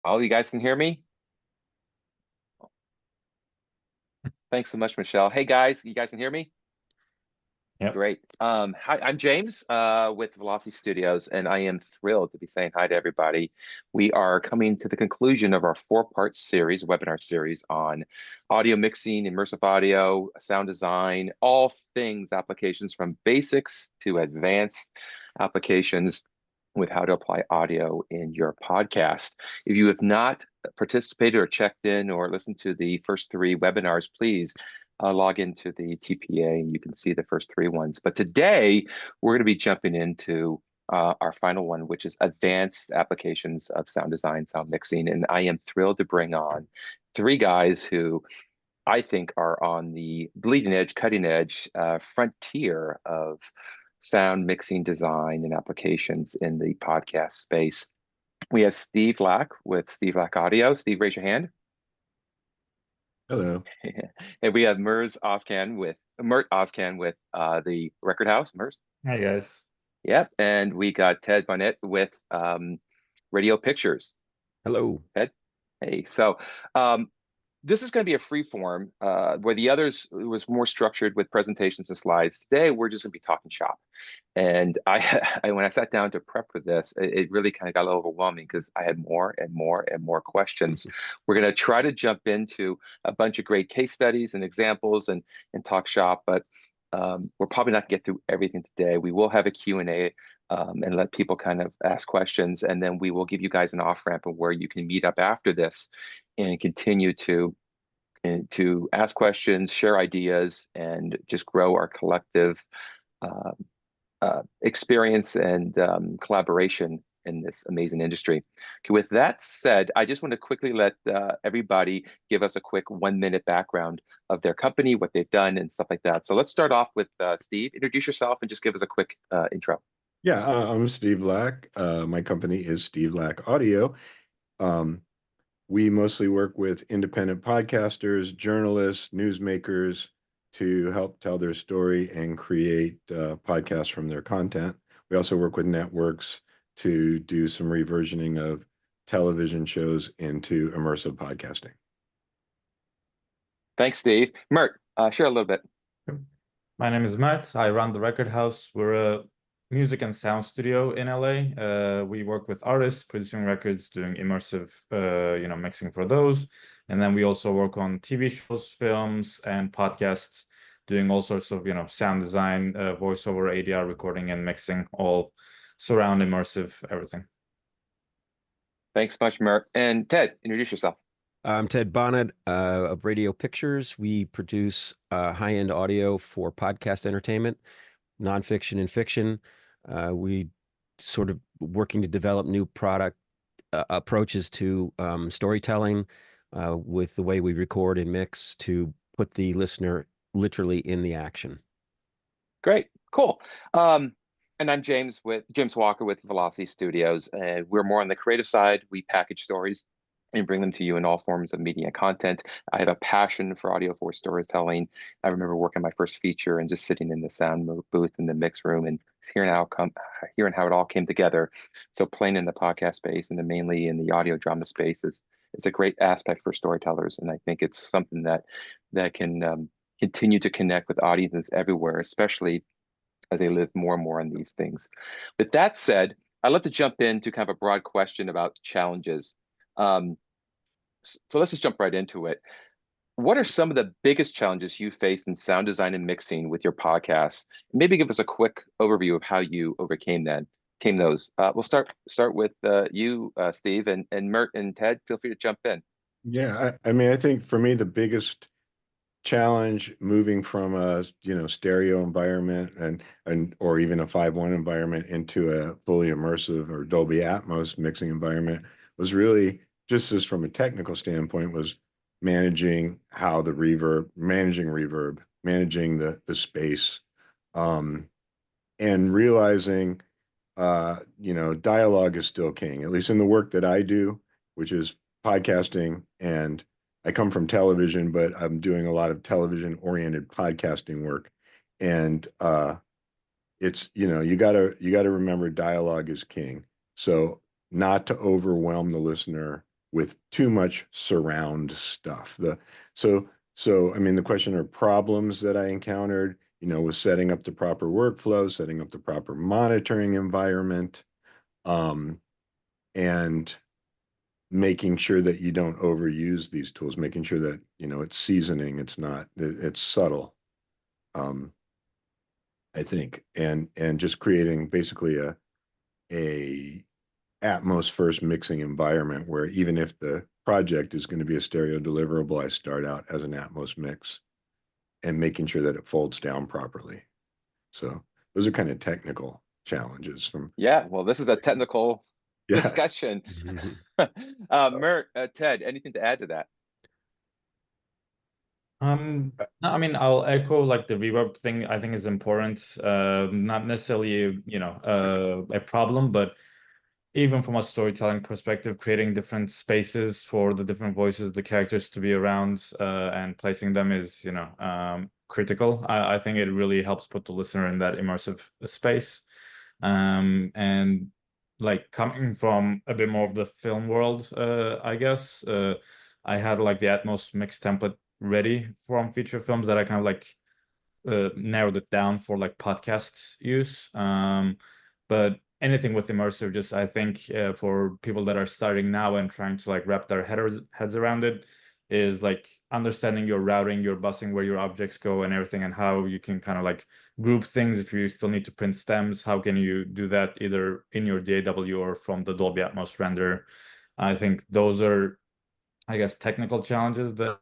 All you guys can hear me? Thanks so much, Michelle. Hey guys, you guys can hear me? Yep. Great. Hi, I'm James with Velocity Studios, and I am thrilled to be saying hi to everybody. We are coming to the conclusion of our four-part series, webinar series on audio mixing, immersive audio, sound design, all things applications from basics to advanced applications with how to apply audio in your podcast. If you have not participated or checked in or listened to the first three webinars, please log into the TPA and you can see the first three ones. But today we're going to be jumping into our final one, which is advanced applications of sound design, sound mixing. And I am thrilled to bring on three guys who I think are on the bleeding edge, cutting edge frontier of sound mixing design and applications in the podcast space. We have Steve Lack with Steve Lack Audio. Steve, raise your hand. Hello. And we have Mert Ozcan with the Record House. Mers. Hi guys. Yep. And we got Ted Barnett with Radio Pictures. Hello. Ted. Hey. So this is going to be a free form where the others was more structured with presentations and slides. Today, we're just going to be talking shop. And when I sat down to prep for this, it really kind of got a little overwhelming because I had more and more and more questions. We're going to try to jump into a bunch of great case studies and examples and talk shop, but we're probably not going to get through everything today. We will have a Q&A and let people kind of ask questions, and then we will give you guys an off-ramp of where you can meet up after this and continue to ask questions, share ideas, and just grow our collective experience and collaboration in this amazing industry. Okay, with that said, I just want to quickly let everybody give us a quick 1-minute background of their company, what they've done, and stuff like that. So let's start off with Steve. Introduce yourself and just give us a quick intro. Yeah, I'm Steve Lack. My company is Steve Lack Audio. We mostly work with independent podcasters, journalists, newsmakers to help tell their story and create podcasts from their content. We also work with networks to do some reversioning of television shows into immersive podcasting. Thanks, Steve. Mert, share a little bit. My name is Matt. I run the Record House. We're a music and sound studio in LA. We work with artists producing records, doing immersive, mixing for those. And then we also work on TV shows, films, and podcasts, doing all sorts of, sound design, voiceover, ADR recording, and mixing, all surround immersive, everything. Thanks much, Mert. And Ted, introduce yourself. I'm Ted Bonnet of Radio Pictures. We produce high-end audio for podcast entertainment, nonfiction and fiction. We sort of working to develop new product approaches to storytelling with the way we record and mix to put the listener literally in the action. Great, cool. And I'm James Walker with Velocity Studios. We're more on the creative side. We package stories and bring them to you in all forms of media and content. I have a passion for audio for storytelling. I remember working my first feature and just sitting in the sound booth in the mix room and hearing how it all came together. So playing in the podcast space and then mainly in the audio drama space is a great aspect for storytellers. And I think it's something that can continue to connect with audiences everywhere, especially as they live more and more on these things. With that said, I'd love to jump into kind of a broad question about challenges. So let's just jump right into it. What are some of the biggest challenges you face in sound design and mixing with your podcast? Maybe give us a quick overview of how you overcame those. We'll start with you, Steve, and Mert and Ted. Feel free to jump in. Yeah, I mean, I think for me, the biggest challenge moving from a stereo environment and or even a 5.1 environment into a fully immersive or Dolby Atmos mixing environment was really just as from a technical standpoint was managing reverb, managing the space, and realizing dialogue is still king, at least in the work that I do, which is podcasting. And I come from television, but I'm doing a lot of television-oriented podcasting work. And it's, you gotta remember dialogue is king. So not to overwhelm the listener with too much surround stuff. So I mean, the question are problems that I encountered, was setting up the proper workflow, setting up the proper monitoring environment, and making sure that you don't overuse these tools, making sure that, it's seasoning, it's subtle. I think, and just creating basically a Atmos first mixing environment where even if the project is going to be a stereo deliverable, I start out as an Atmos mix and making sure that it folds down properly. So those are kind of technical challenges from. Yeah, well, this is a technical discussion. Ted, anything to add to that? No, I mean, I'll echo like the reverb thing. I think is important. Not necessarily, a problem, but even from a storytelling perspective, creating different spaces for the different voices, the characters to be around, and placing them is, critical. I think it really helps put the listener in that immersive space. And like coming from a bit more of the film world, I guess, I had like the Atmos mix template ready from feature films that I kind of like narrowed it down for like podcast use. But anything with immersive, just I think for people that are starting now and trying to like wrap their heads around it, is like understanding your routing, your busing, where your objects go and everything, and how you can kind of like group things. If you still need to print stems, how can you do that either in your DAW or from the Dolby Atmos render? I think those are, I guess, technical challenges that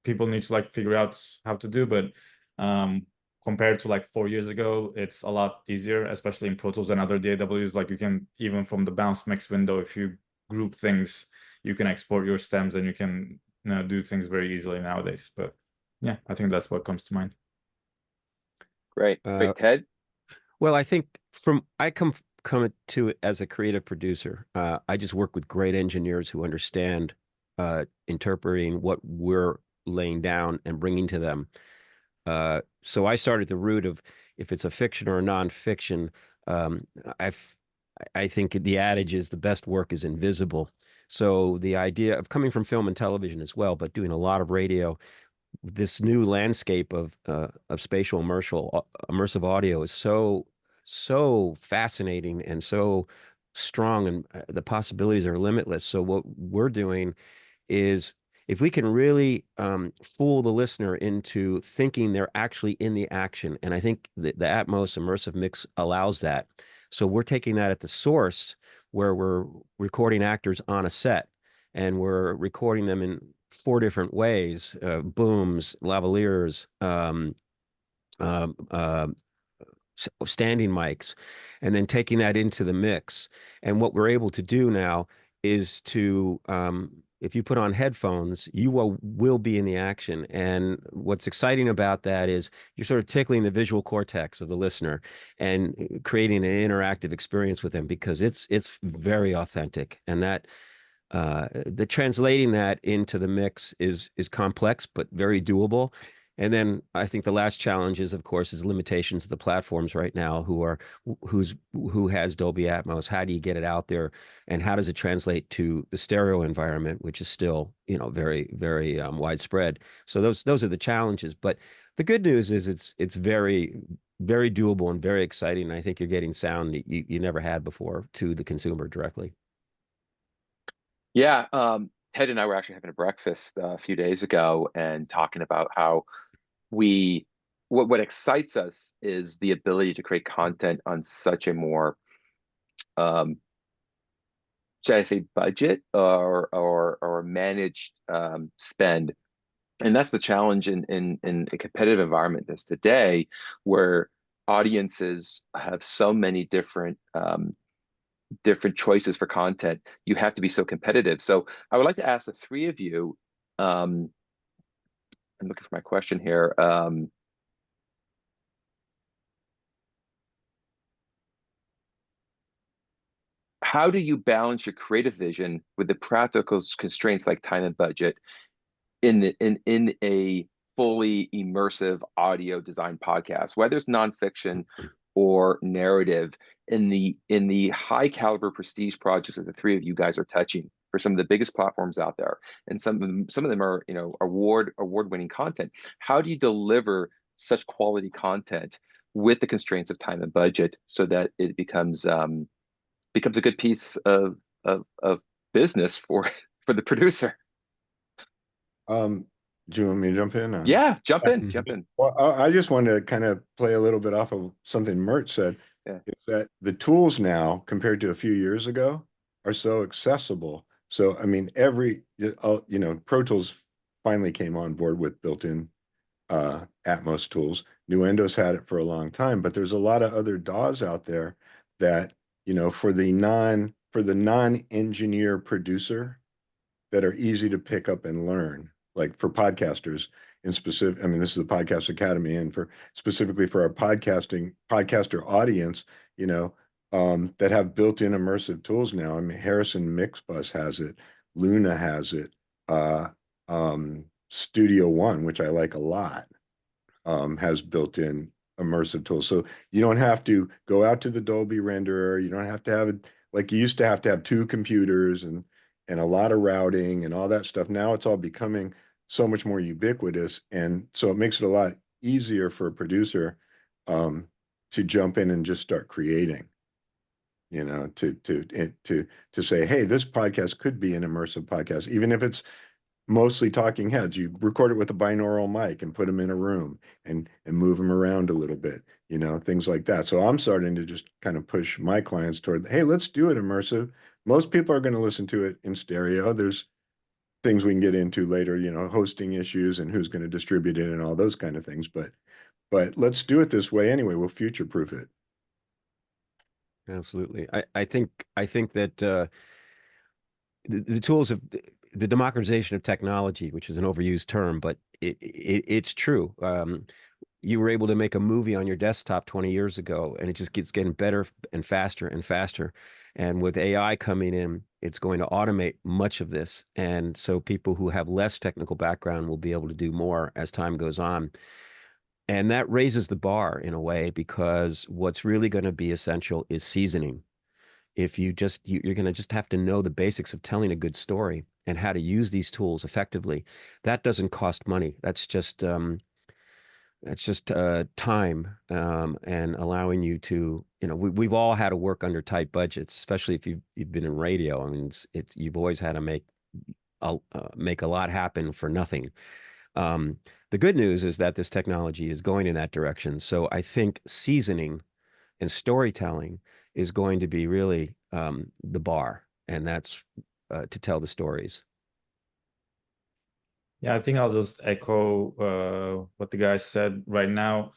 people need to like figure out how to do. But compared to like 4 years ago, it's a lot easier, especially in Pro Tools and other DAWs. Like you can, even from the bounce mix window, if you group things, you can export your stems and you can do things very easily nowadays. But yeah, I think that's what comes to mind. Great. Ted? Well, I think I come to it as a creative producer. I just work with great engineers who understand interpreting what we're laying down and bringing to them. So I start at the root of if it's a fiction or a nonfiction. I think the adage is the best work is invisible. So the idea of coming from film and television as well, but doing a lot of radio, this new landscape of spatial immersive audio is so fascinating and so strong, and the possibilities are limitless. So what we're doing is, if we can really fool the listener into thinking they're actually in the action, and I think the Atmos immersive mix allows that. So we're taking that at the source, where we're recording actors on a set, and we're recording them in 4 different ways: booms, lavaliers, standing mics, and then taking that into the mix. And what we're able to do now is to, if you put on headphones, you will be in the action. And what's exciting about that is you're sort of tickling the visual cortex of the listener and creating an interactive experience with them, because it's very authentic. And that the translating that into the mix is complex but very doable. And then I think the last challenge is, of course, limitations of the platforms right now. Who has Dolby Atmos? How do you get it out there, and how does it translate to the stereo environment, which is still very, very widespread? So those are the challenges. But the good news is it's very, very doable and very exciting. And I think you're getting sound you never had before to the consumer directly. Yeah, Ted and I were actually having a breakfast a few days ago and talking about how what excites us is the ability to create content on such a more, should I say, budget or managed spend. And that's the challenge in a competitive environment that's today, where audiences have so many different choices for content. You have to be so competitive. So I would like to ask the three of you, I'm looking for my question here. How do you balance your creative vision with the practical constraints like time and budget in a fully immersive audio design podcast, whether it's nonfiction or narrative, in the high caliber prestige projects that the three of you guys are touching? for some of the biggest platforms out there, and some of them are, you know, award-winning content. How do you deliver such quality content with the constraints of time and budget so that it becomes a good piece of business for the producer? Do you want me to jump in? Yeah, jump in. Well, I just wanted to kind of play a little bit off of something Mert said. Yeah. Is that the tools now, compared to a few years ago, are so accessible. So, I mean, you know, Pro Tools finally came on board with built-in Atmos tools. Nuendo's had it for a long time, but there's a lot of other DAWs out there that, you know, for the non-engineer producer, that are easy to pick up and learn, like for podcasters in specific. I mean, this is the Podcast Academy, and specifically for our podcaster audience, you know, that have built-in immersive tools now. I mean, Harrison Mixbus has it, Luna has it, Studio One, which I like a lot, has built-in immersive tools. So you don't have to go out to the Dolby renderer. You don't have to have it like you used to have two computers and a lot of routing and all that stuff. Now it's all becoming so much more ubiquitous. And so it makes it a lot easier for a producer to jump in and just start creating, you know, to say, hey, this podcast could be an immersive podcast, even if it's mostly talking heads. You record it with a binaural mic and put them in a room and move them around a little bit, you know, things like that. So I'm starting to just kind of push my clients toward, hey, let's do it immersive. Most people are going to listen to it in stereo. There's things we can get into later, you know, hosting issues and who's going to distribute it and all those kind of things. But let's do it this way anyway. We'll future-proof it. Absolutely. I think that the tools of the democratization of technology, which is an overused term, but it's true. You were able to make a movie on your desktop 20 years ago, and it just keeps getting better and faster and faster. And with AI coming in, it's going to automate much of this. And so people who have less technical background will be able to do more as time goes on. And that raises the bar in a way, because what's really going to be essential is seasoning. If you're going to just have to know the basics of telling a good story and how to use these tools effectively. That doesn't cost money. That's just time, and allowing you to, you know, we've all had to work under tight budgets, especially if you've been in radio. I mean, you've always had to make a lot happen for nothing. The good news is that this technology is going in that direction. So I think seasoning and storytelling is going to be really the bar, and that's to tell the stories. Yeah, I think I'll just echo what the guys said. Right now,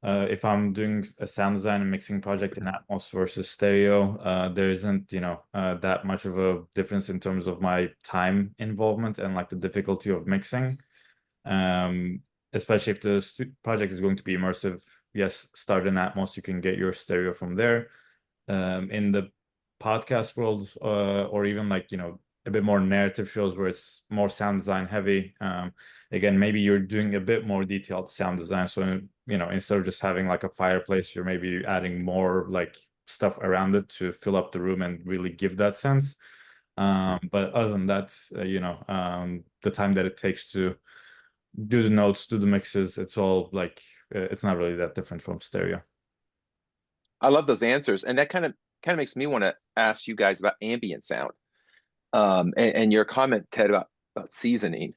if I'm doing a sound design and mixing project in Atmos versus stereo, there isn't, you know, that much of a difference in terms of my time involvement and like the difficulty of mixing. Especially if the project is going to be immersive. Yes, start in Atmos, you can get your stereo from there. In the podcast world, or even like, you know, a bit more narrative shows where it's more sound design heavy. Again, maybe you're doing a bit more detailed sound design. So, you know, instead of just having like a fireplace, you're maybe adding more like stuff around it to fill up the room and really give that sense. But other than that, you know, the time that it takes to do the notes, do the mixes, it's all like, it's not really that different from stereo. I love those answers, and that kind of makes me want to ask you guys about ambient sound, and your comment, Ted, about seasoning.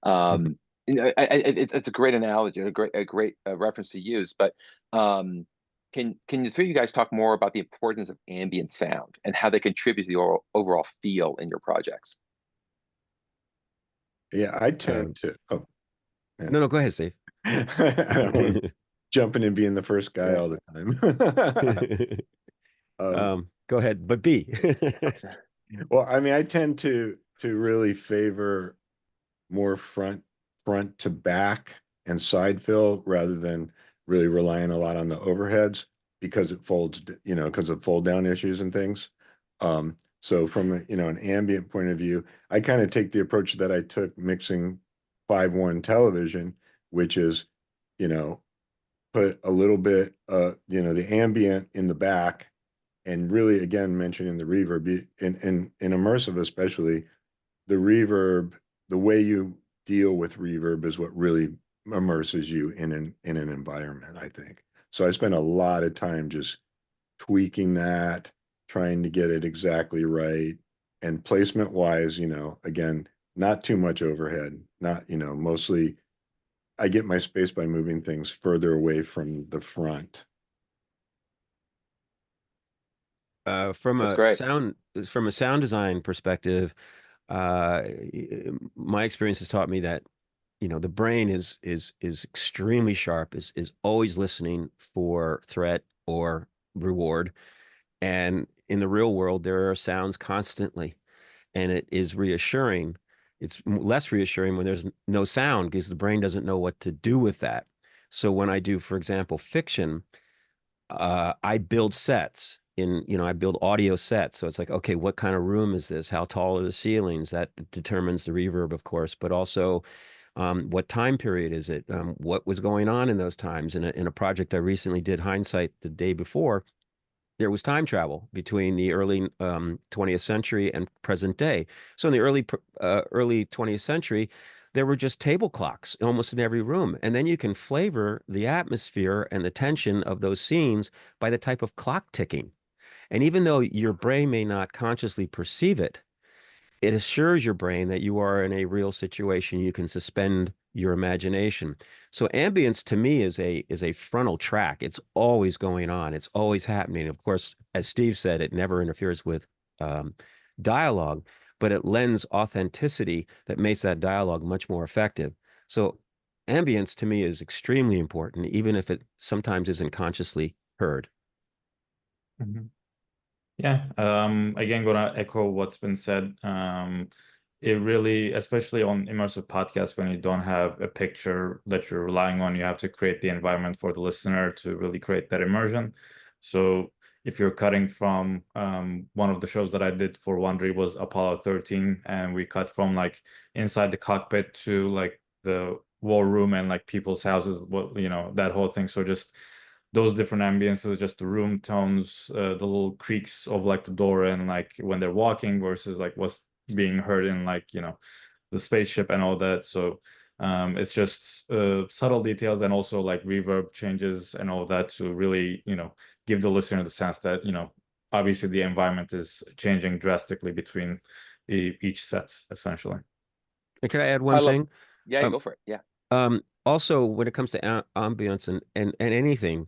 You know, it's a great analogy, a great reference to use. But can the three of you guys talk more about the importance of ambient sound and how they contribute to the overall feel in your projects? Yeah, I tend to. Oh, yeah. No, go ahead, Steve. I don't want jumping and being the first guy all the time. Go ahead, but B. Well, I mean, I tend to really favor more front to back and side fill rather than really relying a lot on the overheads, because it folds, you know, because of fold down issues and things. So from a, you know, an ambient point of view, I kind of take the approach that I took mixing 5.1 television, which is, you know, put a little bit, you know, the ambient in the back And really, again, mentioning the reverb in immersive, especially the reverb, the way you deal with reverb is what really immerses you in an environment, I think. So I spent a lot of time just tweaking that, trying to get it exactly right. And placement wise, again, not too much overhead, not, mostly I get my space by moving things further away from the front. From That's a great. sound design perspective, my experience has taught me that the brain is extremely sharp, is always listening for threat or reward. And in the real world, there are sounds constantly, and it is reassuring. It's less reassuring when there's no sound because the brain doesn't know what to do with that. So when I do, for example, fiction, I build sets I build audio sets. So it's like, okay, what kind of room is this? How tall are the ceilings? That determines the reverb, of course, but also what time period is it? What was going on in those times? In a project I recently did, Hindsight, the day before, there was time travel between the early 20th century and present day. So in the early 20th century, there were just table clocks almost in every room. And then you can flavor the atmosphere and the tension of those scenes by the type of clock ticking. And even though your brain may not consciously perceive it, it assures your brain that you are in a real situation. You can suspend your imagination. So ambience to me is a frontal track. It's always going on. It's always happening. Of course, as Steve said, it never interferes with um, dialogue, but it lends authenticity that makes that dialogue much more effective. So ambience to me is extremely important, even if it sometimes isn't consciously heard. Mhm. Yeah, again, gonna echo what's been said. It really, especially on immersive podcasts, when you don't have a picture that you're relying on, you have to create the environment for the listener to really create that immersion. So if you're cutting from one of the shows that I did for Wondery was Apollo 13, and we cut from like inside the cockpit to like the war room and like people's houses, that whole thing. So just those different ambiances, just the room tones, the little creaks of like the door and like when they're walking versus like what's being heard in like the spaceship and all that. So it's just subtle details and also like reverb changes and all that to really give the listener the sense that obviously the environment is changing drastically between each set essentially. And can I add I one love. thing? Yeah, Um, go for it. Yeah. Also, when it comes to ambience and anything,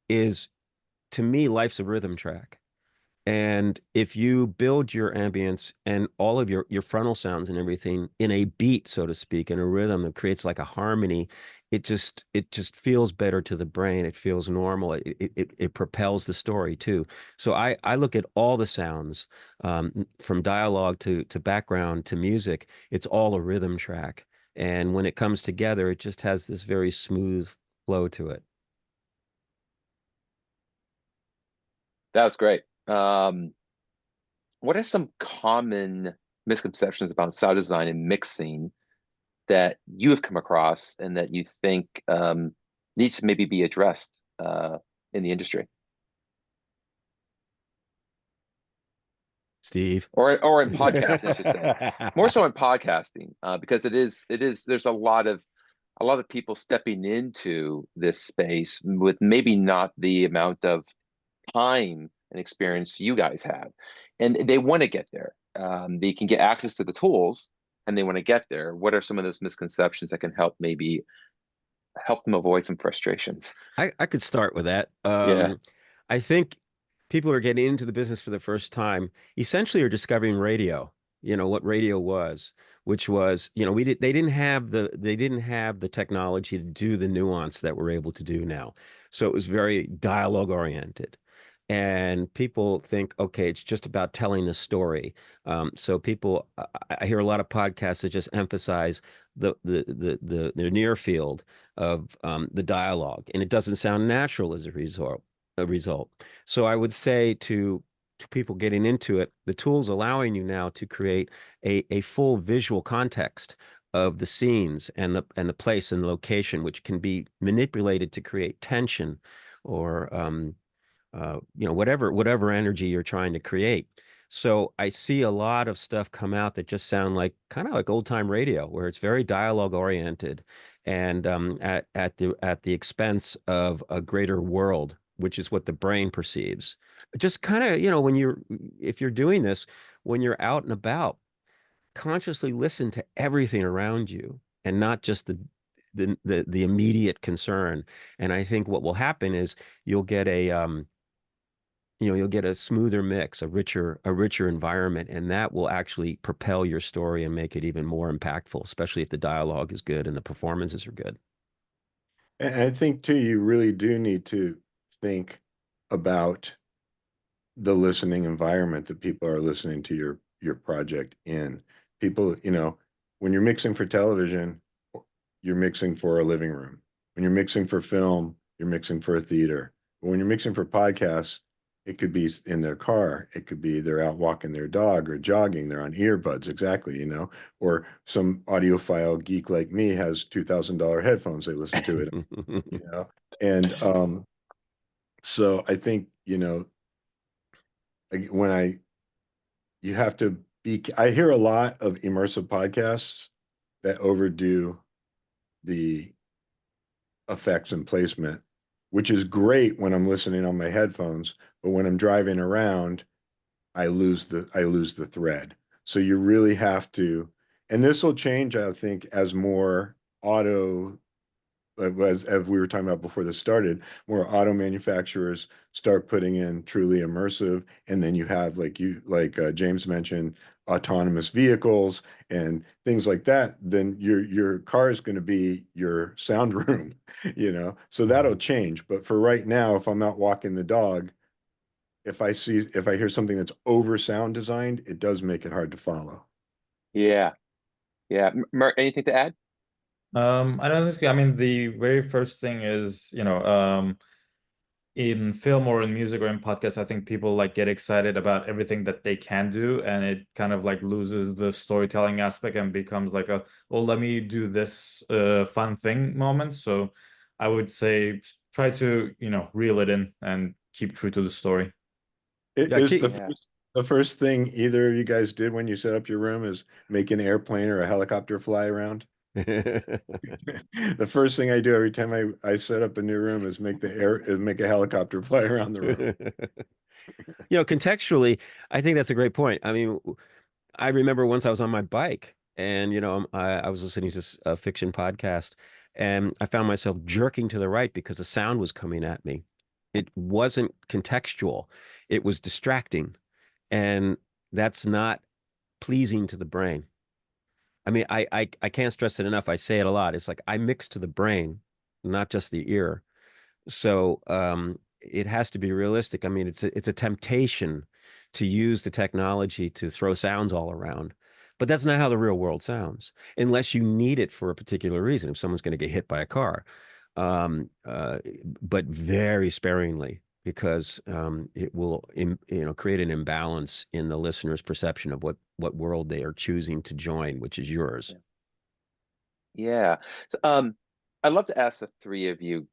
is to me, life's a rhythm track. And if you build your ambience and all of your frontal sounds and everything in a beat, so to speak, in a rhythm that creates like a harmony, it just feels better to the brain. It feels normal. It propels the story too. So I look at all the sounds, from dialogue to background to music. It's all a rhythm track. And when it comes together, it just has this very smooth flow to it. That was great. What are some common misconceptions about sound design and mixing that you have come across and that you think needs to maybe be addressed in the industry Steve. or in podcasting, I should say, more so in podcasting, because it is there's a lot of people stepping into this space with maybe not the amount of time and experience you guys have, and they want to get there. They can get access to the tools, and they want to get there. What are some of those misconceptions that can help them avoid some frustrations? I could start with that. Yeah. I think people are getting into the business for the first time, essentially are discovering radio, what radio was, which was, they didn't have the technology to do the nuance that we're able to do now. So it was very dialogue oriented. And people think, okay, it's just about telling the story. So I hear a lot of podcasts that just emphasize the near field of the dialogue, and it doesn't sound natural as a result. So I would say to people getting into it, the tool's allowing you now to create a full visual context of the scenes and the place and the location, which can be manipulated to create tension or whatever energy you're trying to create. So I see a lot of stuff come out that just sound like kind of like old time radio, where it's very dialogue oriented, and at the expense of a greater world, which is what the brain perceives. Just kind of, if you're doing this, when you're out and about, consciously listen to everything around you and not just the immediate concern. And I think what will happen is you'll get a smoother mix, a richer environment, and that will actually propel your story and make it even more impactful, especially if the dialogue is good and the performances are good. And I think too, you really do need to think about the listening environment that people are listening to your project in. People, when you're mixing for television, you're mixing for a living room. When you're mixing for film, you're mixing for a theater. But when you're mixing for podcasts, it could be in their car. It could be they're out walking their dog or jogging. They're on earbuds, exactly, or some audiophile geek like me has $2,000 headphones. They listen to it, and so I think, when you have to I hear a lot of immersive podcasts that overdo the effects and placement, which is great when I'm listening on my headphones, but when I'm driving around, I lose the thread. So you really have to, and this will change, I think, as more auto, as we were talking about before this started, more auto manufacturers start putting in truly immersive, and then you have, like James mentioned, autonomous vehicles and things like that. Then your car is going to be your sound room, So that'll change. But for right now, if I'm out walking the dog, if I hear something that's over sound designed, it does make it hard to follow. Yeah. Mert, anything to add? I don't think, I mean, the very first thing is, in film or in music or in podcasts, I think people like get excited about everything that they can do, and it kind of like loses the storytelling aspect and becomes like well, let me do this fun thing moment. So I would say try to, reel it in and keep true to the story. It Yeah, is Yeah. the first thing either of you guys did when you set up your room is make an airplane or a helicopter fly around? The first thing I do every time I set up a new room is make a helicopter fly around the room. Contextually, I think that's a great point. I mean, I remember once I was on my bike and, I was listening to a fiction podcast, and I found myself jerking to the right because the sound was coming at me. It wasn't contextual. It was distracting. And that's not pleasing to the brain. I mean, I can't stress it enough. I say it a lot. It's like I mix to the brain, not just the ear. So it has to be realistic. I mean, it's a temptation to use the technology to throw sounds all around. But that's not how the real world sounds, unless you need it for a particular reason. If someone's going to get hit by a car, but very sparingly, because it will, create an imbalance in the listener's perception of what world they are choosing to join, which is yours. Yeah. So, I'd love to ask the three of you,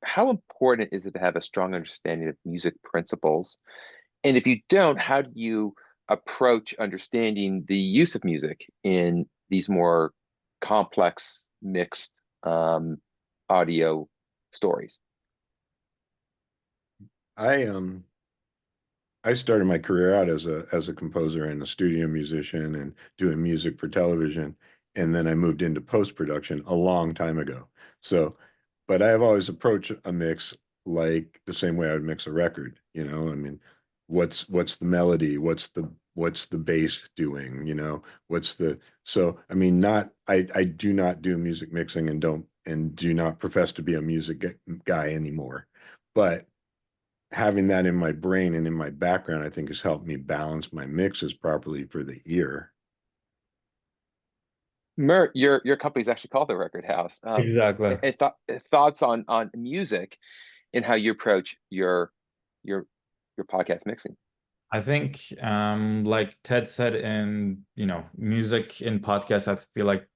how important is it to have a strong understanding of music principles? And if you don't, how do you approach understanding the use of music in these more complex, mixed audio stories? I started my career out as a composer and a studio musician and doing music for television, and then I moved into post-production a long time ago. So, but I have always approached a mix like the same way I would mix a record, I mean, what's the melody, what's the bass doing, so I mean, I do not do music mixing and do not profess to be a music guy anymore. But having that in my brain and in my background, I think has helped me balance my mixes properly for the ear. Mert, your company's actually called the Record House. Exactly. And thoughts on music and how you approach your podcast mixing. I think, like Ted said, in music in podcasts, I feel like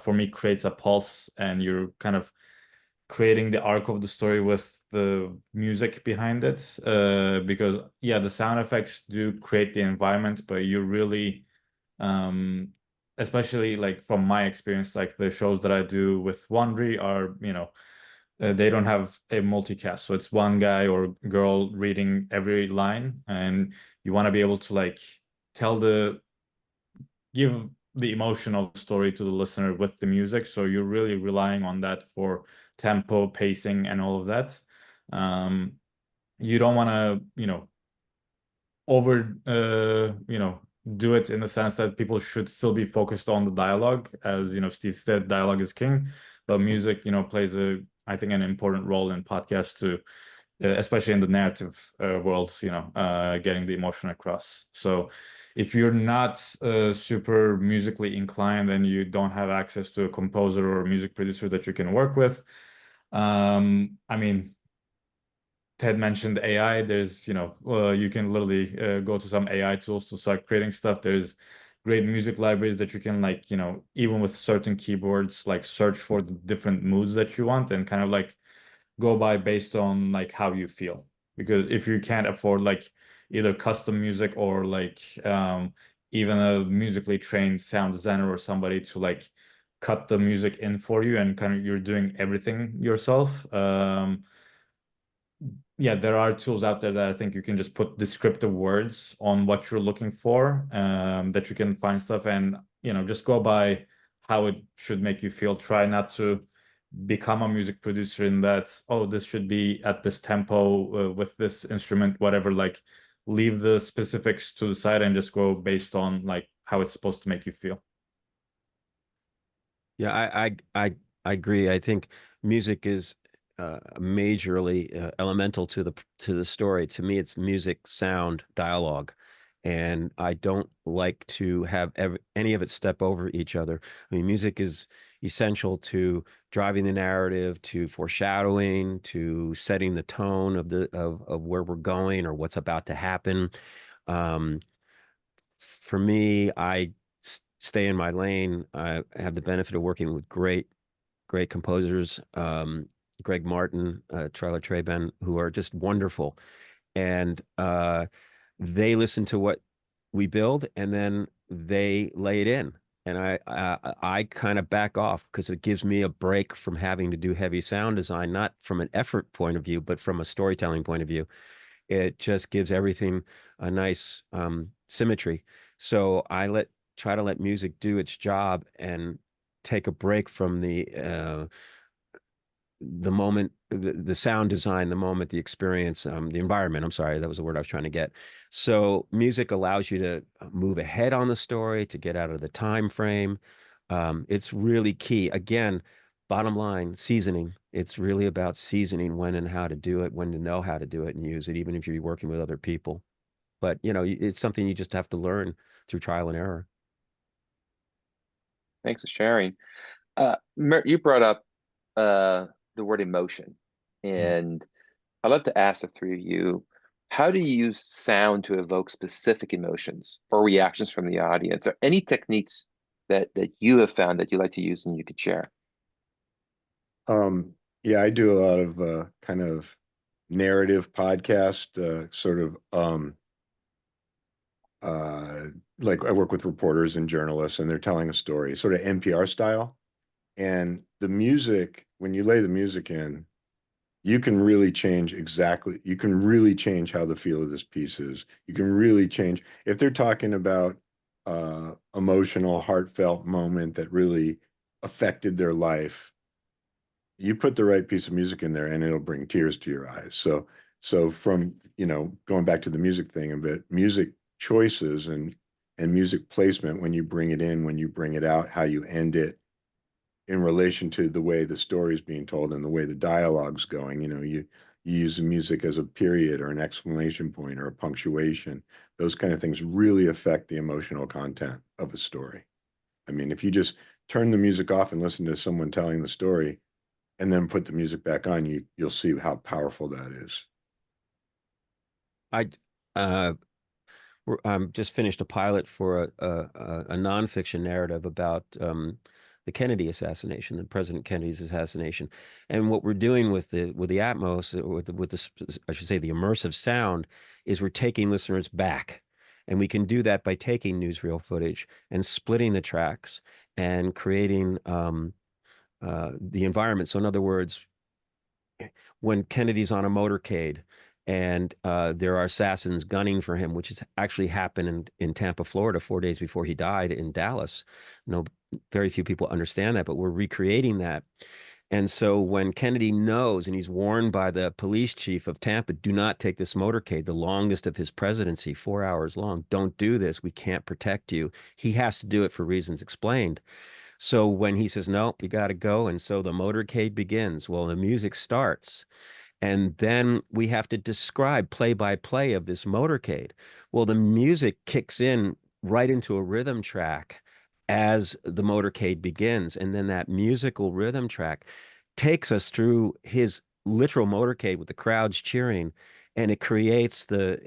for me creates a pulse, and you're kind of creating the arc of the story with the music behind it, because yeah, the sound effects do create the environment, but you really, especially like from my experience, like the shows that I do with Wandry are, they don't have a multicast, so it's one guy or girl reading every line, and you want to be able to like give the emotional story to the listener with the music. So you're really relying on that for tempo, pacing, and all of that. You don't want to, over, do it in the sense that people should still be focused on the dialogue. As Steve said, dialogue is king, but music, plays I think, an important role in podcasts too, especially in the narrative world, getting the emotion across. So if you're not super musically inclined and you don't have access to a composer or a music producer that you can work with, I mean, Ted mentioned AI. There's, you can literally go to some AI tools to start creating stuff. There's great music libraries that you can, like, even with certain keyboards, like search for the different moods that you want and kind of like go by based on like how you feel. Because if you can't afford like either custom music or like even a musically trained sound designer or somebody to like cut the music in for you and kind of you're doing everything yourself, yeah, there are tools out there that I think you can just put descriptive words on what you're looking for, that you can find stuff and, just go by how it should make you feel. Try not to become a music producer in that, oh, this should be at this tempo, with this instrument, whatever. Like, leave the specifics to the side and just go based on like how it's supposed to make you feel. Yeah, I agree. I think music is majorly elemental to the story. To me, it's music, sound, dialogue, and I don't like to have any of it step over each other. I mean, music is essential to driving the narrative, to foreshadowing, to setting the tone of of where we're going or what's about to happen. Um, for me, I stay in my lane. I have the benefit of working with great composers, Greg Martin, Charlie Treben, who are just wonderful. And they listen to what we build and then they lay it in. And I kind of back off because it gives me a break from having to do heavy sound design, not from an effort point of view, but from a storytelling point of view. It just gives everything a nice symmetry. So I try to let music do its job and take a break from the moment, the sound design, the moment, the experience, the environment. I'm sorry, that was the word I was trying to get. So music allows you to move ahead on the story, to get out of the time frame. It's really key. Again, bottom line, seasoning. It's really about seasoning when and how to do it, when to know how to do it and use it, even if you're working with other people. But, it's something you just have to learn through trial and error. Thanks for sharing. You brought up the word emotion, and I'd love to ask the three of you, how do you use sound to evoke specific emotions or reactions from the audience? Or any techniques that you have found that you like to use and you could share? Yeah, I do a lot of kind of narrative podcast, sort of like I work with reporters and journalists and they're telling a story, sort of NPR style. And the music, when you lay the music in, you can really you can really change how the feel of this piece is. You can really change if they're talking about emotional, heartfelt moment that really affected their life. You put the right piece of music in there and it'll bring tears to your eyes. So from, going back to the music thing a bit, music choices and music placement, when you bring it in, when you bring it out, how you end it in relation to the way the story is being told and the way the dialogue's going, you use the music as a period or an exclamation point or a punctuation. Those kind of things really affect the emotional content of a story. I mean, if you just turn the music off and listen to someone telling the story, and then put the music back on, you'll see how powerful that is. I uh, just finished a pilot for a nonfiction narrative about the Kennedy assassination, the President Kennedy's assassination. And what we're doing with the Atmos, with the I should say the immersive sound, is we're taking listeners back. And we can do that by taking newsreel footage and splitting the tracks and creating the environment. So in other words, when Kennedy's on a motorcade and there are assassins gunning for him, which has actually happened in Tampa, Florida, 4 days before he died in Dallas. No, very few people understand that, but we're recreating that. And so when Kennedy knows, and he's warned by the police chief of Tampa, do not take this motorcade, the longest of his presidency, 4 hours long. Don't do this. We can't protect you. He has to do it for reasons explained. So when he says, no, you got to go. And so the motorcade begins. Well, the music starts. And then we have to describe play by play of this motorcade. Well, the music kicks in right into a rhythm track as the motorcade begins. And then that musical rhythm track takes us through his literal motorcade with the crowds cheering. And it creates the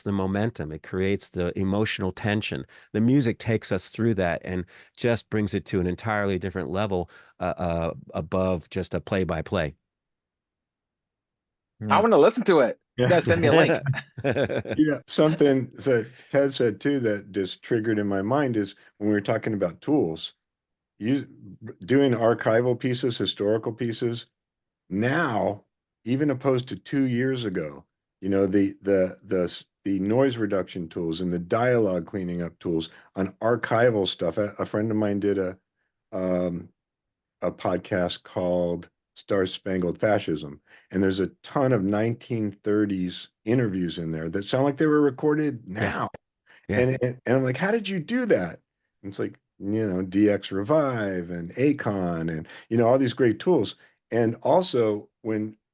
momentum. It creates the emotional tension. The music takes us through that and just brings it to an entirely different level above just a play by play. I want to listen to it. You guys send me a link. Something that Ted said too that just triggered in my mind is when we were talking about tools, doing archival pieces, historical pieces. Now, even opposed to 2 years ago, the noise reduction tools and the dialogue cleaning up tools on archival stuff. A friend of mine did a podcast called Star Spangled Fascism. And there's a ton of 1930s interviews in there that sound like they were recorded now. Yeah. And I'm like, how did you do that? And it's like, DX Revive and Acon and, all these great tools. And also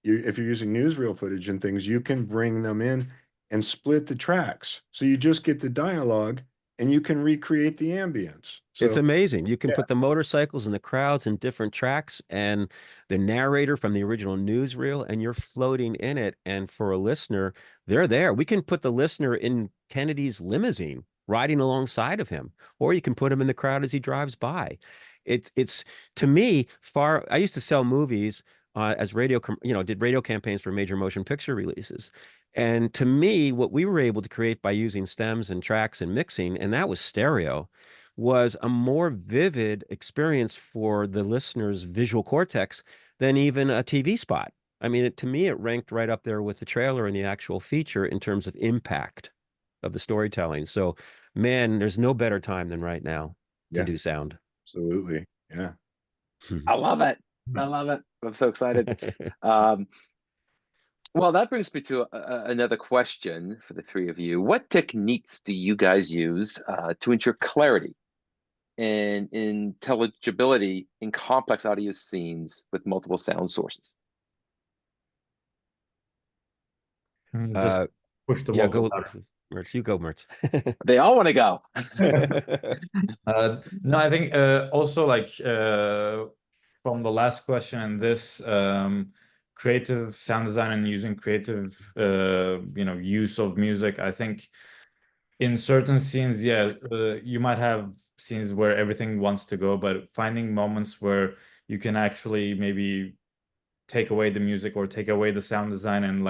if you're using newsreel footage and things, you can bring them in and split the tracks. So you just get the dialogue and you can recreate the ambience. So, it's amazing. You can put the motorcycles and the crowds in different tracks and the narrator from the original newsreel, and you're floating in it. And for a listener, they're there. We can put the listener in Kennedy's limousine riding alongside of him, or you can put him in the crowd as he drives by. It's to me I used to sell movies as did radio campaigns for major motion picture releases. And to me, what we were able to create by using stems and tracks and mixing, and that was stereo, was a more vivid experience for the listener's visual cortex than even a TV spot. I mean, to me, it ranked right up there with the trailer and the actual feature in terms of impact of the storytelling. So, man, there's no better time than right now to do sound. Absolutely. Yeah. I love it. I love it. I'm so excited. Well, that brings me to another question for the three of you. What techniques do you guys use to ensure clarity and intelligibility in complex audio scenes with multiple sound sources? Just push the go, Mertz. You go, Mertz. They all want to go. No, I think also from the last question and this creative sound design and using creative use of music, I think in certain scenes, you might have scenes where everything wants to go, but finding moments where you can actually maybe take away the music or take away the sound design and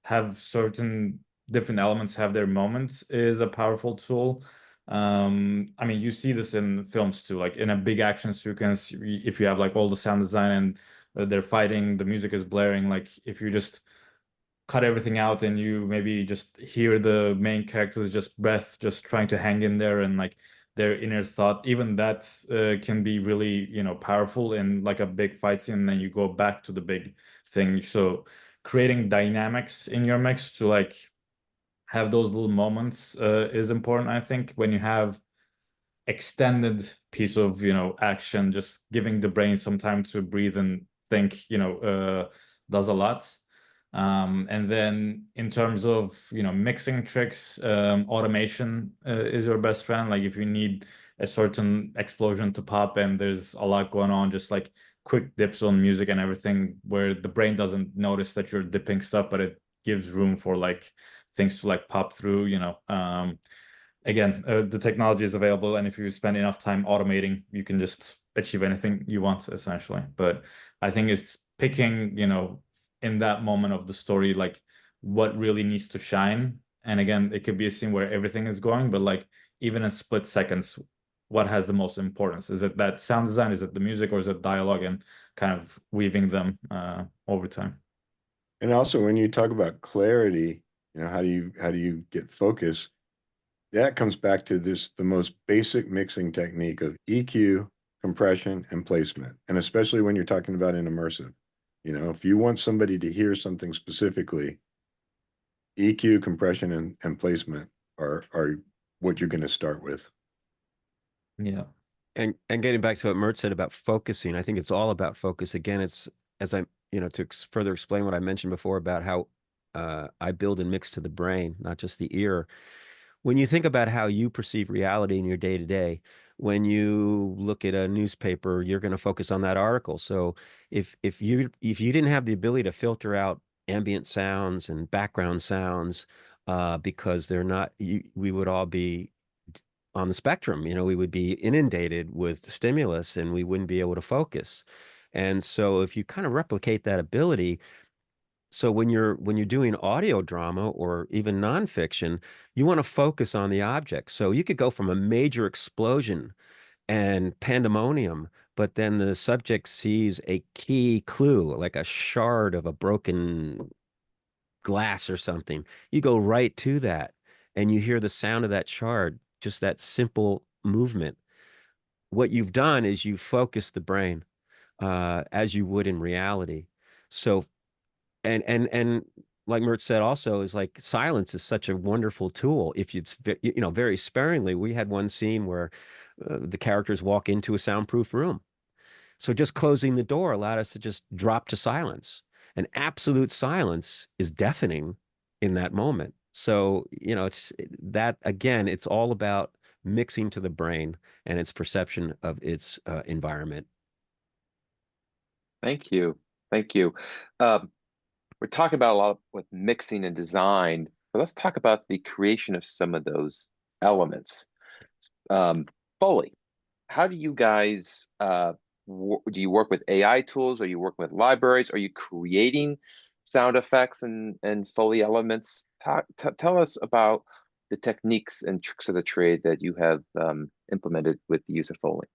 have certain different elements have their moments is a powerful tool. I mean, you see this in films too, like in a big action sequence, if you have all the sound design and they're fighting, the music is blaring, if you just cut everything out and you maybe just hear the main character's just breath, just trying to hang in there and their inner thought, even that can be really, powerful in a big fight scene, and then you go back to the big thing. So creating dynamics in your mix to have those little moments is important. I think when you have extended piece of action, just giving the brain some time to breathe and think does a lot. And then in terms of mixing tricks, automation is your best friend. If you need a certain explosion to pop and there's a lot going on, just quick dips on music and everything where the brain doesn't notice that you're dipping stuff, but it gives room for things to pop through. Again, the technology is available, and if you spend enough time automating, you can just achieve anything you want, essentially. But I think it's picking, you know, in that moment of the story, like what really needs to shine. And again, it could be a scene where everything is going, but like even in split seconds, what has the most importance? Is it that sound design? Is it the music, or is it dialogue, and kind of weaving them over time? And also when you talk about clarity, you know, how do you get focus? That comes back to the most basic mixing technique of EQ, compression, and placement. And especially when you're talking about an immersive. You know, if you want somebody to hear something specifically, EQ, compression, and placement are what you're going to start with. Yeah. And getting back to what Mert said about focusing, I think it's all about focus. Again, it's as I, you know, to further explain what I mentioned before about how I build and mix to the brain, not just the ear. When you think about how you perceive reality in your day to day, when you look at a newspaper, you're going to focus on that article. So if you didn't have the ability to filter out ambient sounds and background sounds, because they're not, we would all be on the spectrum. You know, we would be inundated with stimulus and we wouldn't be able to focus. And so if you kind of replicate that ability, so when you're doing audio drama or even nonfiction, you want to focus on the object. So you could go from a major explosion and pandemonium, but then the subject sees a key clue, like a shard of a broken glass or something. You go right to that and you hear the sound of that shard, just that simple movement. What you've done is you focus the brain as you would in reality. So and like Mert said also is like silence is such a wonderful tool if it's you know very sparingly. We had one scene where the characters walk into a soundproof room, so just closing the door allowed us to just drop to silence, and absolute silence is deafening in that moment. So you know it's that again, it's all about mixing to the brain and its perception of its environment. Thank you. Thank you. Um, we're talking about a lot with mixing and design, but let's talk about the creation of some of those elements. Um, Foley, how do you guys do you work with AI tools? Are you working with libraries? Are you creating sound effects and Foley elements? Tell us about the techniques and tricks of the trade that you have implemented with the use of Foley.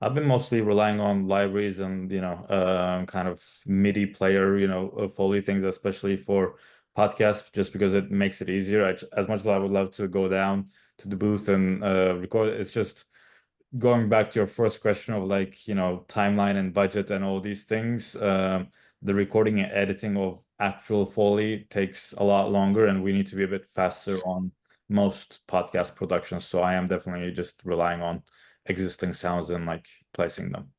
I've been mostly relying on libraries and, you know, kind of MIDI player, you know, Foley things, especially for podcasts, just because it makes it easier. As much as I would love to go down to the booth and record, it's just going back to your first question of like, you know, timeline and budget and all these things. The recording and editing of actual Foley takes a lot longer, and we need to be a bit faster on most podcast productions. So I am definitely just relying on existing sounds and like placing them.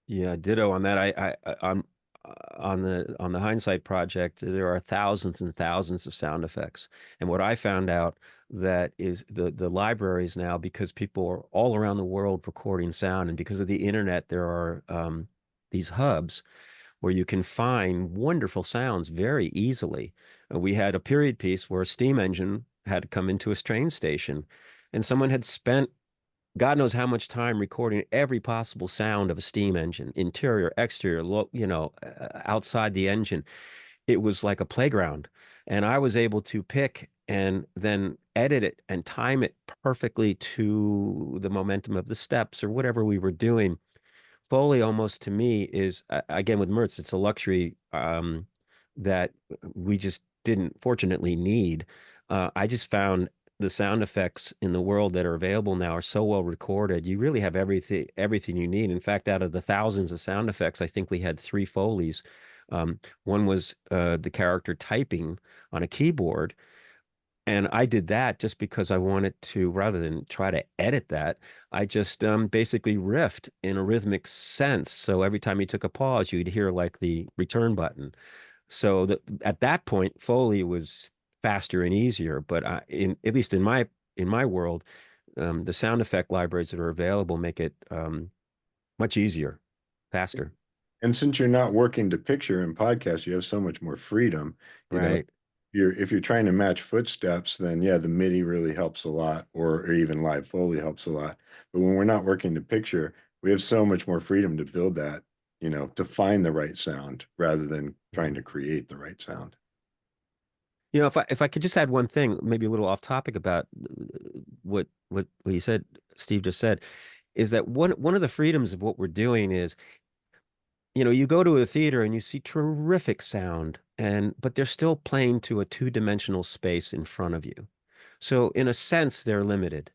Yeah, ditto on that. On the hindsight project, there are thousands and thousands of sound effects. And what I found out that is the libraries now, because people are all around the world recording sound, and because of the internet, there are these hubs where you can find wonderful sounds very easily. We had a period piece where a steam engine had come into a train station, and someone had spent God knows how much time recording every possible sound of a steam engine, interior, exterior, you know, outside the engine. It was like a playground. And I was able to pick and then edit it and time it perfectly to the momentum of the steps or whatever we were doing. Foley almost to me is, again, with Mertz, it's a luxury that we just didn't fortunately need. I just found the sound effects in the world that are available now are so well recorded. You really have everything you need. In fact, out of the thousands of sound effects, I think we had 3 Foleys. One was the character typing on a keyboard. And I did that just because I wanted to, rather than try to edit that, I just basically riffed in a rhythmic sense. So every time you took a pause, you'd hear like the return button. So at that point, Foley was faster and easier. But at least in my world, the sound effect libraries that are available make it much easier, faster. And since you're not working to picture in podcasts, you have so much more freedom. You know, Right. if you're trying to match footsteps, then yeah, the MIDI really helps a lot, or even live Foley helps a lot. But when we're not working to picture, we have so much more freedom to build that, to find the right sound rather than trying to create the right sound. If I could just add one thing, maybe a little off topic about what you said, Steve just said, is that one of the freedoms of what we're doing is, you go to a theater and you see terrific sound, but they're still playing to a two-dimensional space in front of you. So in a sense, they're limited,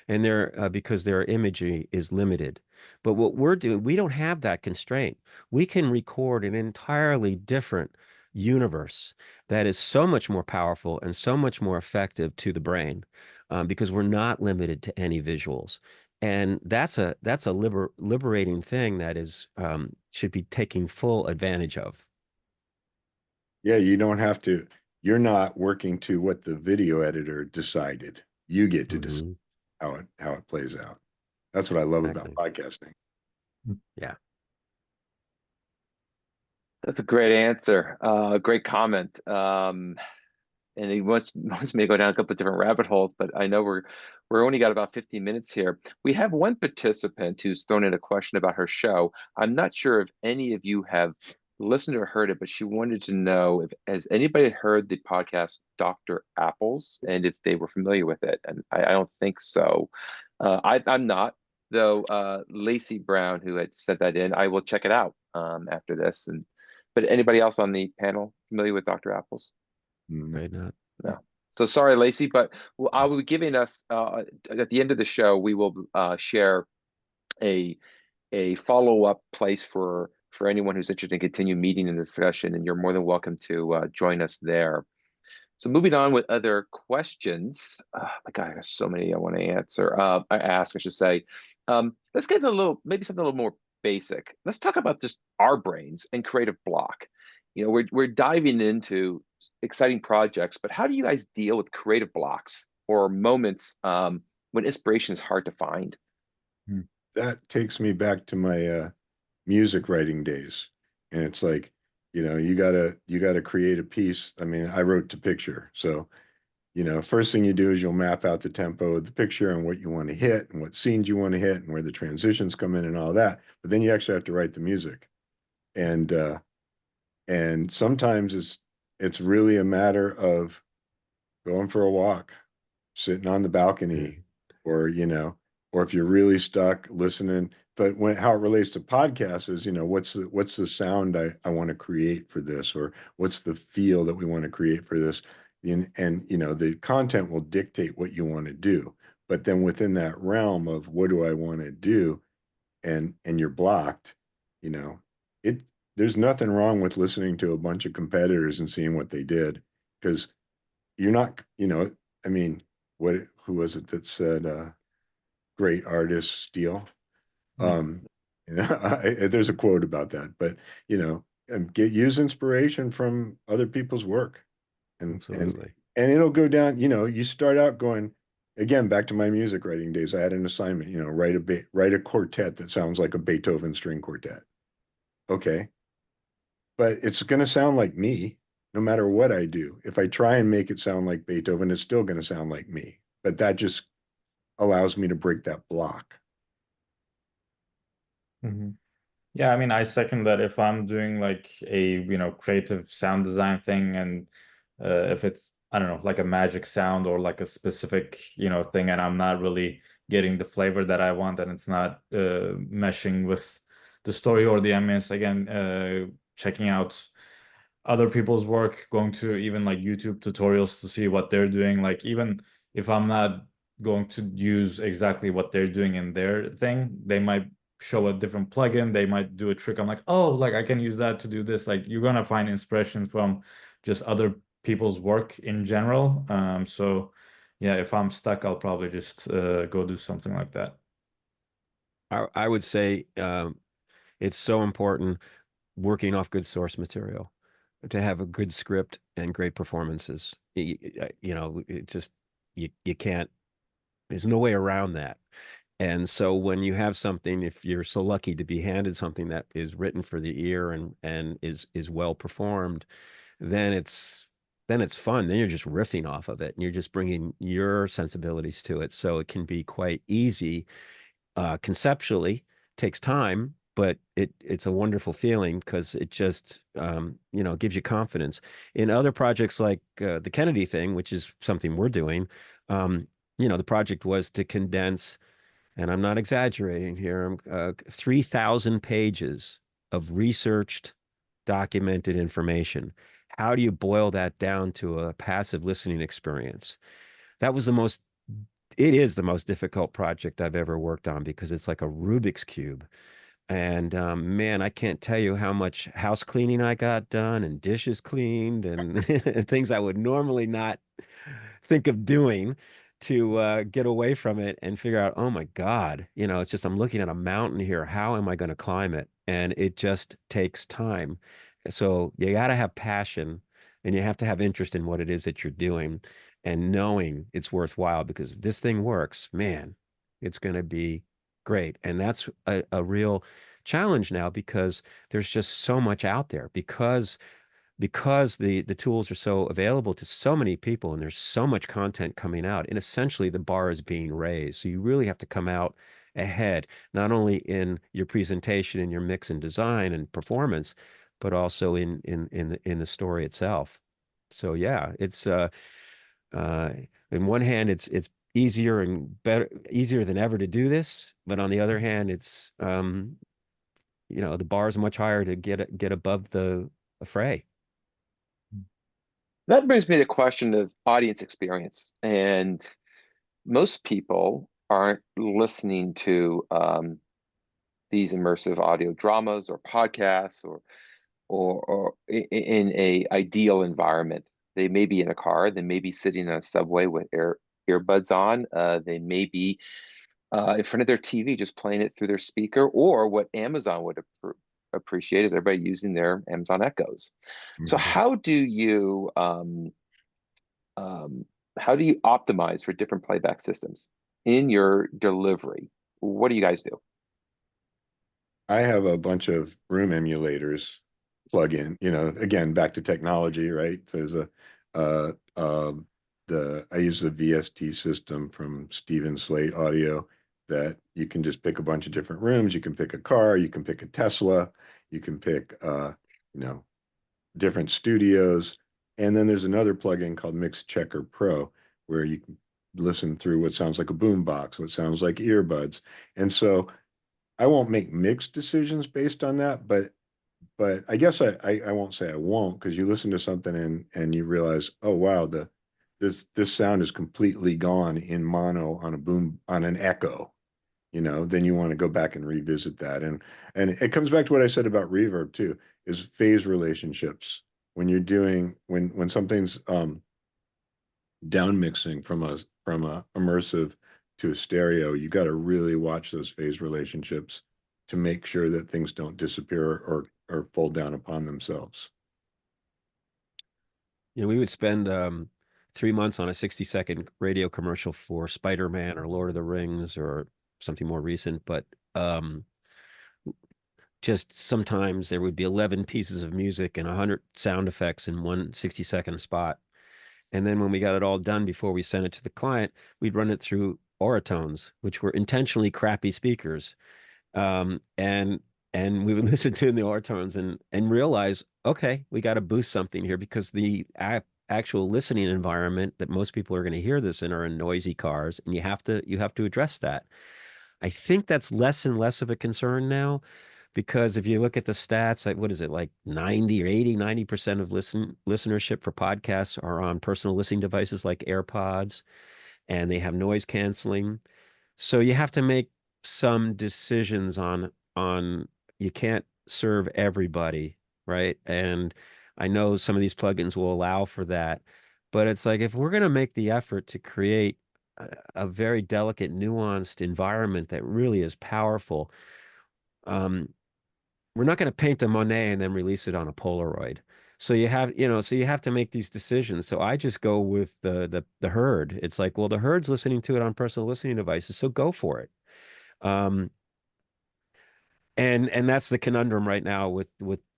and because their imagery is limited. But what we're doing, we don't have that constraint. We can record an entirely different universe that is so much more powerful and so much more effective to the brain, because we're not limited to any visuals. And that's a liberating thing that is should be taken full advantage of. Yeah, you don't have to, you're not working to what the video editor decided. You get to decide how it plays out. That's what I love about podcasting. Yeah. That's a great answer. Great comment. And he wants me to go down a couple of different rabbit holes, but I know we're only got about 15 minutes here. We have one participant who's thrown in a question about her show. I'm not sure if any of you have listened or heard it, but she wanted to know if has anybody heard the podcast Dr. Apples and if they were familiar with it. And I don't think so. I'm not, though. Lacey Brown, who had sent that in, I will check it out after this. But anybody else on the panel familiar with Dr. Apples? Right, not. No. So sorry, Lacey, but I will be giving us at the end of the show, we will share a follow-up place for anyone who's interested in continue meeting in the discussion, and you're more than welcome to join us there. So moving on with other questions. My God, I got so many I want to answer. I ask, I should say. Let's get maybe something a little more basic. Let's talk about just our brains and creative block. We're diving into exciting projects, but how do you guys deal with creative blocks or moments when inspiration is hard to find? That takes me back to my music writing days, and it's like, you gotta create a piece. I mean, I wrote to picture, so first thing you do is you'll map out the tempo of the picture and what you want to hit and what scenes you want to hit and where the transitions come in and all that. But then you actually have to write the music, and sometimes it's really a matter of going for a walk, sitting on the balcony, or or if you're really stuck listening. But how it relates to podcasts is, what's the sound I want to create for this, or what's the feel that we want to create for this, and the content will dictate what you want to do. But then within that realm of what do I want to do, and you're blocked, it there's nothing wrong with listening to a bunch of competitors and seeing what they did, because you're not, I mean, who was it that said great artists steal? There's a quote about that, but use inspiration from other people's work, and Absolutely. and it'll go down. You start out going, again, back to my music writing days. I had an assignment, write a quartet that sounds like a Beethoven string quartet. Okay, but it's going to sound like me no matter what I do. If I try and make it sound like Beethoven, it's still going to sound like me. But that just allows me to break that block. Yeah, I mean, I second that. If I'm doing like a creative sound design thing, and if it's, I don't know, like a magic sound or like a specific thing, and I'm not really getting the flavor that I want, and it's not meshing with the story or the ambience, again, checking out other people's work, going to even like YouTube tutorials to see what they're doing. Like, even if I'm not going to use exactly what they're doing in their thing, they might show a different plugin, they might do a trick. I'm like, oh, like I can use that to do this. Like, you're gonna find inspiration from just other people's work in general. So yeah, if I'm stuck, I'll probably just go do something like that. I would say it's so important working off good source material to have a good script and great performances. It just, you can't, there's no way around that. And so when you have something, if you're so lucky to be handed something that is written for the ear and is well performed, then it's then it's fun. Then you're just riffing off of it and you're just bringing your sensibilities to it. So it can be quite easy conceptually. Takes time, but it's a wonderful feeling because it just gives you confidence. In other projects like the Kennedy thing, which is something we're doing, the project was to condense, and I'm not exaggerating here, 3,000 pages of researched, documented information. How do you boil that down to a passive listening experience? That was it is the most difficult project I've ever worked on because it's like a Rubik's Cube. And man, I can't tell you how much house cleaning I got done and dishes cleaned and things I would normally not think of doing to get away from it and figure out, oh my God, it's just I'm looking at a mountain here. How am I going to climb it? And it just takes time. So you got to have passion and you have to have interest in what it is that you're doing and knowing it's worthwhile because if this thing works, man, it's going to be great. And that's a real challenge now because there's just so much out there because the tools are so available to so many people and there's so much content coming out, and essentially the bar is being raised. So you really have to come out ahead, not only in your presentation and your mix and design and performance, but also in the story itself. So yeah, it's in one hand it's easier than ever to do this, but on the other hand, it's the bar is much higher to get above the fray. That brings me to the question of audience experience. And most people aren't listening to these immersive audio dramas or podcasts or in a ideal environment. They may be in a car, they may be sitting in a subway with earbuds on, they may be in front of their TV just playing it through their speaker, or what Amazon would appreciate is everybody using their Amazon Echoes. So how do you optimize for different playback systems in your delivery? What do you guys do? I have a bunch of room emulators plug in, again, back to technology, right? There's I use the VST system from Steven Slate Audio that you can just pick a bunch of different rooms. You can pick a car, you can pick a Tesla, you can pick, different studios. And then there's another plugin called Mix Checker Pro, where you can listen through what sounds like a boom box, what sounds like earbuds. And so I won't make mixed decisions based on that, but I guess I won't say I won't, because you listen to something and you realize, oh wow, this sound is completely gone in mono on a boom on an echo. Then you want to go back and revisit that. And it comes back to what I said about reverb too, is phase relationships. When you're doing when something's down mixing from a immersive to a stereo, you got to really watch those phase relationships to make sure that things don't disappear or fold down upon themselves. We would spend 3 months on a 60-second radio commercial for Spider-Man or Lord of the Rings or something more recent, but just sometimes there would be 11 pieces of music and 100 sound effects in one 60-second spot. And then when we got it all done before we sent it to the client, we'd run it through Oratones, which were intentionally crappy speakers. And we would listen to in the Oratones and realize, okay, we got to boost something here because the actual listening environment that most people are going to hear this in are in noisy cars, and you have to address that. I think that's less and less of a concern now, because if you look at the stats, like what is it, like 90 or 80, 90% of listenership for podcasts are on personal listening devices like AirPods, and they have noise canceling. So you have to make some decisions on you can't serve everybody, right? And I know some of these plugins will allow for that, but it's like if we're going to make the effort to create a very delicate, nuanced environment that really is powerful, we're not going to paint a Monet and then release it on a Polaroid. So you have to make these decisions. So I just go with the herd. It's like, well, the herd's listening to it on personal listening devices, so go for it. And that's the conundrum right now with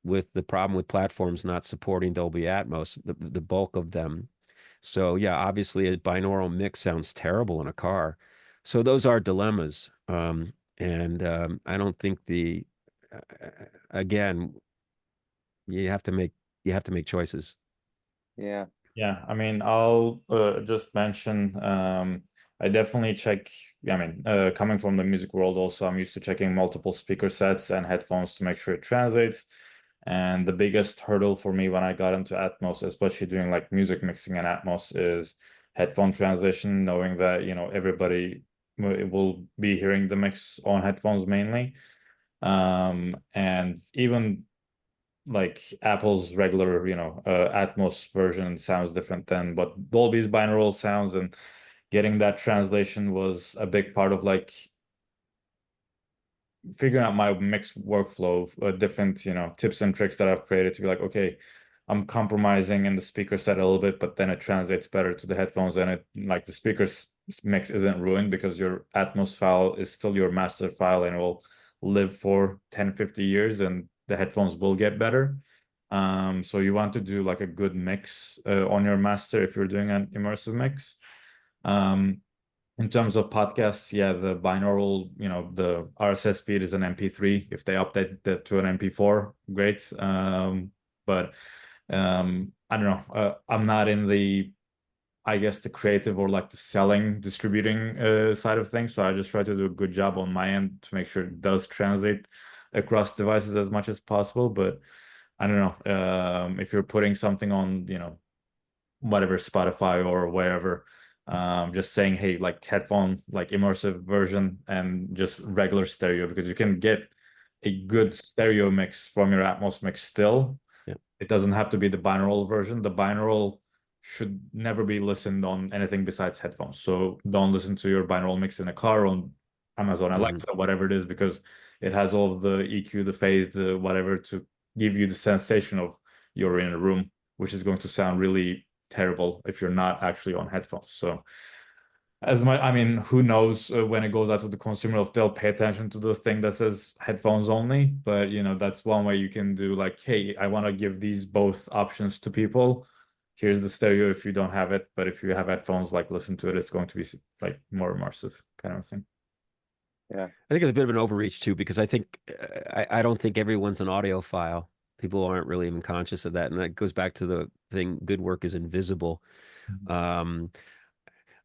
with the problem with platforms not supporting Dolby Atmos, the bulk of them. So yeah, obviously a binaural mix sounds terrible in a car. So those are dilemmas. I don't think again, you have to make choices. Yeah. Yeah, I mean, I'll just mention, I definitely check, I mean, coming from the music world also, I'm used to checking multiple speaker sets and headphones to make sure it translates. And the biggest hurdle for me when I got into Atmos, especially doing like music mixing in Atmos, is headphone translation, knowing that, everybody will be hearing the mix on headphones mainly. And even like Apple's regular, Atmos version sounds different than what Dolby's binaural sounds, and getting that translation was a big part of like figuring out my mix workflow, different, tips and tricks that I've created to be like, okay, I'm compromising in the speaker set a little bit, but then it translates better to the headphones, and it like the speakers mix isn't ruined because your Atmos file is still your master file and it will live for 10, 50 years, and the headphones will get better. So you want to do like a good mix on your master if you're doing an immersive mix. In terms of podcasts, yeah, the binaural, the RSS feed is an MP3. If they update that to an MP4, great. But I don't know. I'm not in the, I guess, the creative or like the selling, distributing side of things. So I just try to do a good job on my end to make sure it does translate across devices as much as possible. But I don't know. If you're putting something on, whatever, Spotify or wherever, just saying, hey, like headphone, like immersive version and just regular stereo, because you can get a good stereo mix from your Atmos mix still. Yeah. It doesn't have to be the binaural version. The binaural should never be listened on anything besides headphones. So don't listen to your binaural mix in a car, on Amazon Alexa, whatever it is, because it has all of the EQ, the phase, the whatever, to give you the sensation of you're in a room, which is going to sound really terrible if you're not actually on headphones. So I mean, who knows when it goes out to the consumer if they'll pay attention to the thing that says headphones only. But that's one way you can do, like, hey, I want to give these both options to people. Here's the stereo if you don't have it, but if you have headphones, like, listen to it, it's going to be like more immersive kind of thing. Yeah. I think it's a bit of an overreach too, because I think I don't think everyone's an audiophile. People aren't really even conscious of that, and that goes back to the thing: good work is invisible. Um,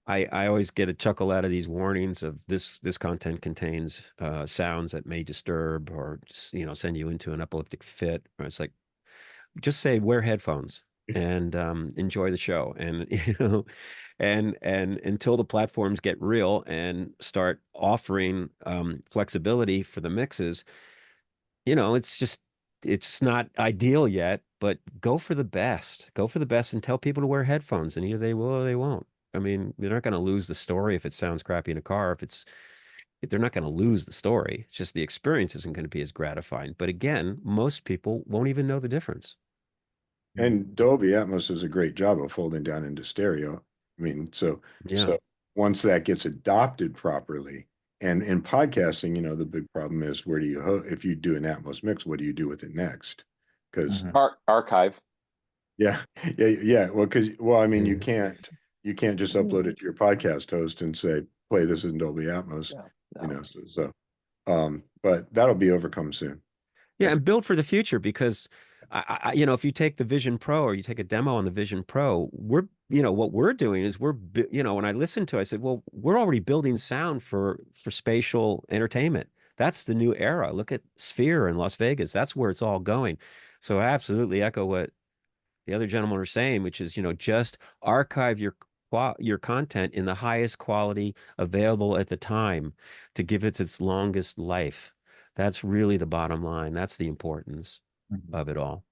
I always get a chuckle out of these warnings of this content contains sounds that may disturb or just, send you into an epileptic fit. Or it's like, just say wear headphones and enjoy the show, and and until the platforms get real and start offering flexibility for the mixes, it's not ideal yet, but go for the best. Go for the best and tell people to wear headphones, and either they will or they won't. I mean, they're not going to lose the story if it sounds crappy in a car. They're not going to lose the story. It's just the experience isn't going to be as gratifying. But again, most people won't even know the difference. And Dolby Atmos does a great job of folding down into stereo. I mean, so Yeah. once that gets adopted properly, and in podcasting, the big problem is where do you if you do an Atmos mix, what do you do with it next? Because Archive. yeah, well, I mean, you can't just upload it to your podcast host and say, play this in Dolby Atmos, but that'll be overcome soon. Yeah, and build for the future, because if you take the Vision Pro or you take a demo on the Vision Pro, what we're doing is when I listened to it, I said, well, we're already building sound for spatial entertainment. That's the new era. Look at Sphere in Las Vegas. That's where it's all going. So I absolutely echo what the other gentlemen are saying, which is, just archive your content in the highest quality available at the time to give it its longest life. That's really the bottom line. That's the importance of it all.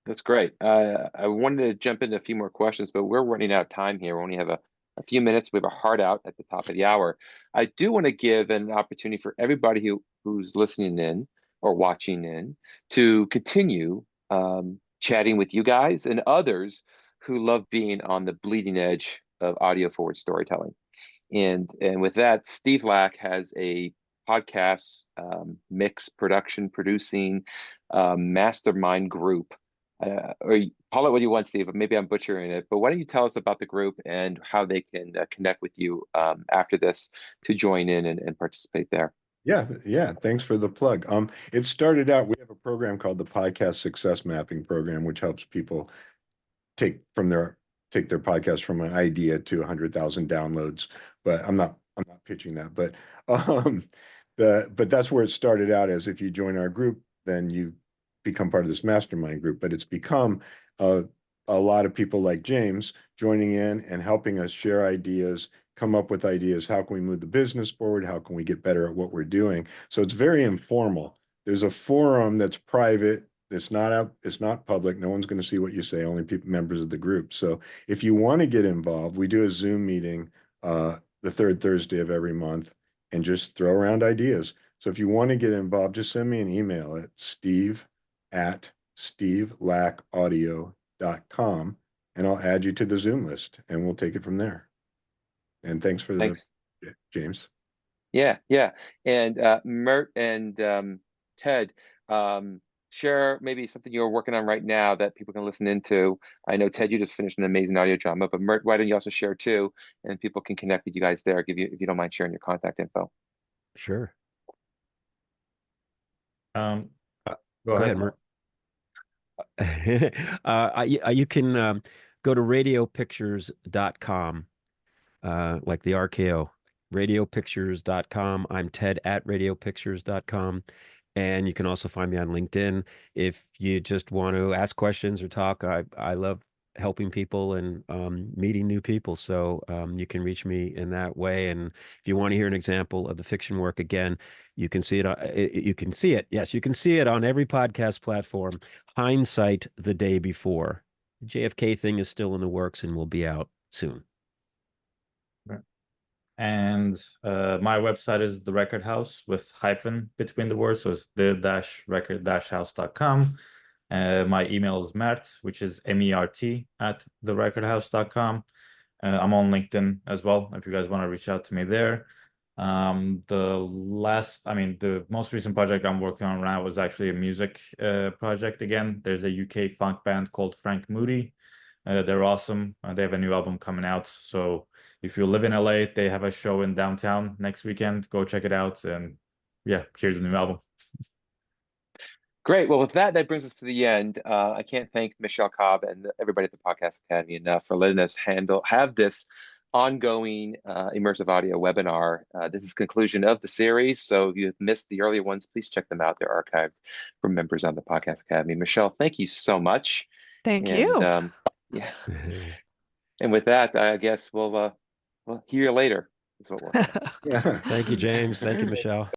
That's great. I wanted to jump into a few more questions, but we're running out of time here. We only have a few minutes. We have a hard out at the top of the hour. I do want to give an opportunity for everybody who's listening in or watching in to continue chatting with you guys and others who love being on the bleeding edge of audio forward storytelling. And with that, Steve Lack has a podcasts, mix, production, producing, mastermind group. Or call it what you want, Steve, but maybe I'm butchering it. But why don't you tell us about the group and how they can connect with you after this to join in and participate there? Yeah. Thanks for the plug. It started out, we have a program called the Podcast Success Mapping Program, which helps people take their podcast from an idea to 100,000 downloads. But I'm not pitching that. But but that's where it started out, as if you join our group, then you become part of this mastermind group. But it's become a lot of people like James joining in and helping us share ideas, come up with ideas. How can we move the business forward? How can we get better at what we're doing? So it's very informal. There's a forum that's private. It's not out, it's not public. No one's going to see what you say, only people, members of the group. So if you want to get involved, we do a Zoom meeting the third Thursday of every month and just throw around ideas. So if you want to get involved, just send me an email at steve@stevelackaudio.com and I'll add you to the Zoom list and we'll take it from there. And thanks for Thanks. James. Yeah. And Mert and Ted, share maybe something you're working on right now that people can listen into. I know, Ted, you just finished an amazing audio drama, but Mert, why don't you also share too? And people can connect with you guys there, if you don't mind sharing your contact info. Sure. Go Go ahead. ahead, Mert. You can go to radiopictures.com, like the RKO, radiopictures.com. I'm Ted at radiopictures.com. And you can also find me on LinkedIn if you just want to ask questions or talk. I love helping people and meeting new people. So you can reach me in that way. And if you want to hear an example of the fiction work, again, you can see it. You can see it. Yes, you can see it on every podcast platform. Hindsight the day before. The JFK thing is still in the works and will be out soon. And my website is The Record House with hyphen between the words, so it's the-record-house.com. My email is Mert, which is MERT @therecordhouse.com. I'm on LinkedIn as well if you guys want to reach out to me there. The most recent project I'm working on now was actually a music project again. There's a UK funk band called Frank Moody. They're awesome. They have a new album coming out. So if you live in LA, they have a show in downtown next weekend. Go check it out. And yeah, here's the new album. Great. Well, with that brings us to the end. I can't thank Michelle Cobb and everybody at the Podcast Academy enough for letting us have this ongoing immersive audio webinar. This is conclusion of the series. So if you've missed the earlier ones, please check them out. They're archived for members on the Podcast Academy. Michelle, thank you so much. Thank you. Yeah. And with that, I guess we'll hear you later, is what we'll say. Yeah. Thank you, James. Thank you, Michelle.